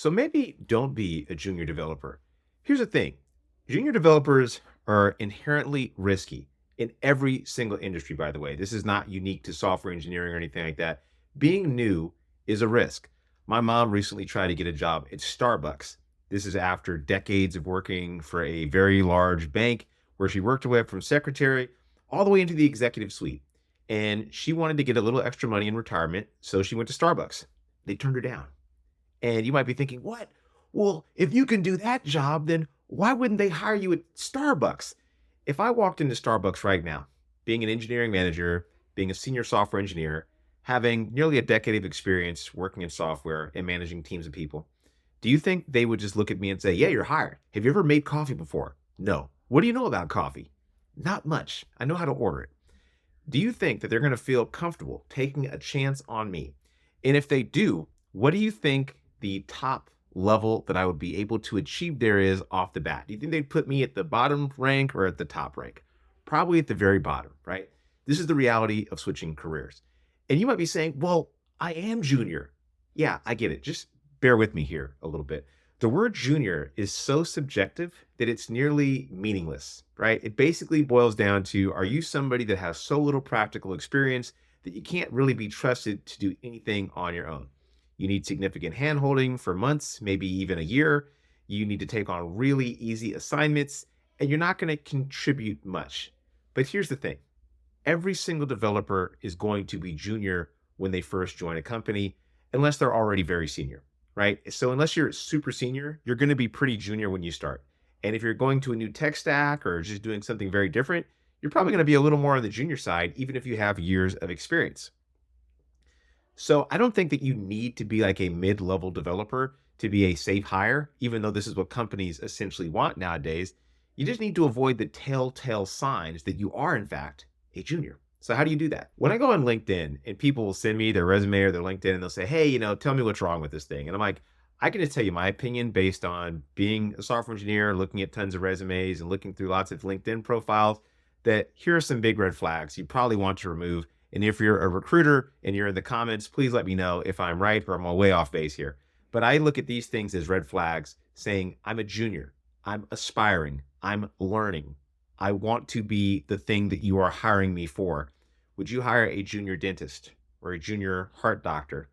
So maybe don't be a junior developer. Here's the thing, junior developers are inherently risky in every single industry, by the way. This is not unique to software engineering or anything like that. Being new is a risk. My mom recently tried to get a job at Starbucks. This is after decades of working for a very large bank where she worked her way up from secretary all the way into the executive suite. And she wanted to get a little extra money in retirement. So she went to Starbucks. They turned her down. And you might be thinking, what? Well, if you can do that job, then why wouldn't they hire you at Starbucks? If I walked into Starbucks right now, being an engineering manager, being a senior software engineer, having nearly a decade of experience working in software and managing teams of people, do you think they would just look at me and say, yeah, you're hired? Have you ever made coffee before? No. What do you know about coffee? Not much. I know how to order it. Do you think that they're going to feel comfortable taking a chance on me? And if they do, what do you think the top level that I would be able to achieve there is off the bat? Do you think they'd put me at the bottom rank or at the top rank? Probably at the very bottom, right? This is the reality of switching careers. And you might be saying, well, I am junior. Yeah, I get it. Just bear with me here a little bit. The word junior is so subjective that it's nearly meaningless, right? It basically boils down to, are you somebody that has so little practical experience that you can't really be trusted to do anything on your own? You need significant handholding for months, maybe even a year. You need to take on really easy assignments, and you're not going to contribute much. But here's the thing, every single developer is going to be junior when they first join a company, unless they're already very senior, right? So unless you're super senior, you're going to be pretty junior when you start. And if you're going to a new tech stack or just doing something very different, you're probably going to be a little more on the junior side, even if you have years of experience. So I don't think that you need to be like a mid-level developer to be a safe hire, even though this is what companies essentially want nowadays. You just need to avoid the telltale signs that you are, in fact, a junior. So how do you do that? When I go on LinkedIn and people will send me their resume or their LinkedIn and they'll say, hey, tell me what's wrong with this thing. And I'm like, I can just tell you my opinion based on being a software engineer, looking at tons of resumes and looking through lots of LinkedIn profiles, that here are some big red flags you probably want to remove. And if you're a recruiter and you're in the comments, please let me know if I'm right or I'm way off base here. But I look at these things as red flags saying, I'm a junior, I'm aspiring, I'm learning. I want to be the thing that you are hiring me for. Would you hire a junior dentist or a junior heart doctor?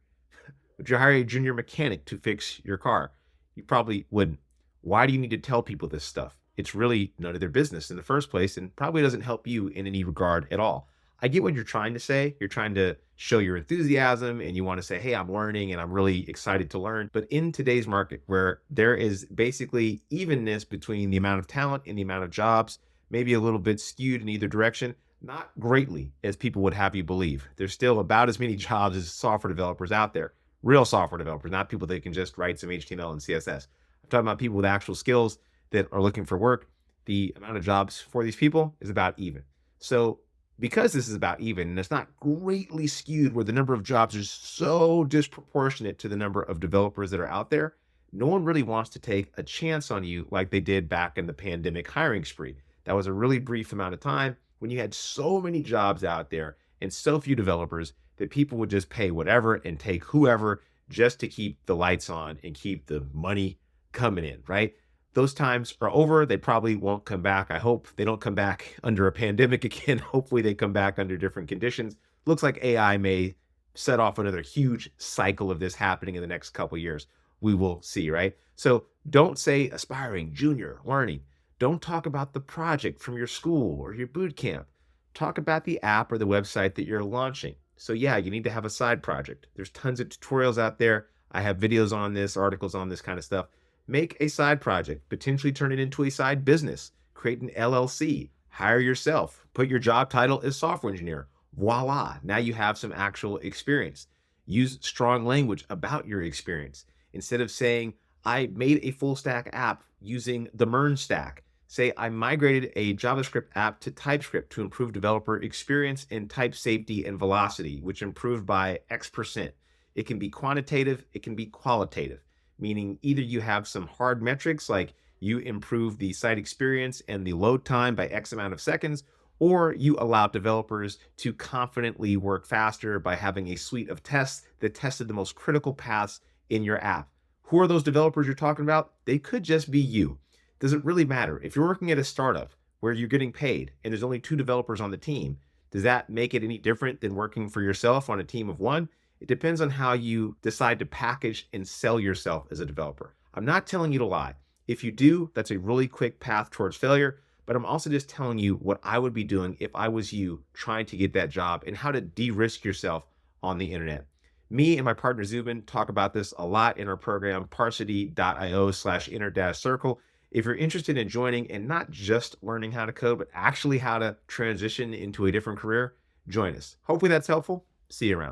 Would you hire a junior mechanic to fix your car? You probably wouldn't. Why do you need to tell people this stuff? It's really none of their business in the first place and probably doesn't help you in any regard at all. I get what you're trying to say. You're trying to show your enthusiasm and you want to say, hey, I'm learning and I'm really excited to learn. But in today's market where there is basically evenness between the amount of talent and the amount of jobs, maybe a little bit skewed in either direction, not greatly as people would have you believe. There's still about as many jobs as software developers out there, real software developers, not people that can just write some HTML and CSS. I'm talking about people with actual skills that are looking for work. The amount of jobs for these people is about even. So because this is about even and it's not greatly skewed where the number of jobs is so disproportionate to the number of developers that are out there, no one really wants to take a chance on you like they did back in the pandemic hiring spree. That was a really brief amount of time when you had so many jobs out there and so few developers that people would just pay whatever and take whoever just to keep the lights on and keep the money coming in, right? Those times are over. They probably won't come back. I hope they don't come back under a pandemic again. Hopefully they come back under different conditions. Looks like AI may set off another huge cycle of this happening in the next couple of years. We will see, right? So don't say aspiring, junior, learning. Don't talk about the project from your school or your boot camp. Talk about the app or the website that you're launching. So yeah, you need to have a side project. There's tons of tutorials out there. I have videos on this, articles on this kind of stuff. Make a side project, potentially turn it into a side business, create an LLC, hire yourself, put your job title as software engineer. Voila, now you have some actual experience. Use strong language about your experience. Instead of saying, I made a full stack app using the MERN stack, say I migrated a JavaScript app to TypeScript to improve developer experience and type safety and velocity, which improved by X%. It can be quantitative, it can be qualitative, meaning either you have some hard metrics like you improve the site experience and the load time by X amount of seconds, or you allow developers to confidently work faster by having a suite of tests that tested the most critical paths in your app. Who are those developers you're talking about? They could just be you. Does it really matter? If you're working at a startup where you're getting paid and there's only two developers on the team, does that make it any different than working for yourself on a team of one? It depends on how you decide to package and sell yourself as a developer. I'm not telling you to lie. If you do, that's a really quick path towards failure. But I'm also just telling you what I would be doing if I was you trying to get that job and how to de risk yourself on the internet. Me and my partner Zubin talk about this a lot in our program, parsity.io/inner-circle. If you're interested in joining and not just learning how to code, but actually how to transition into a different career, join us. Hopefully that's helpful. See you around.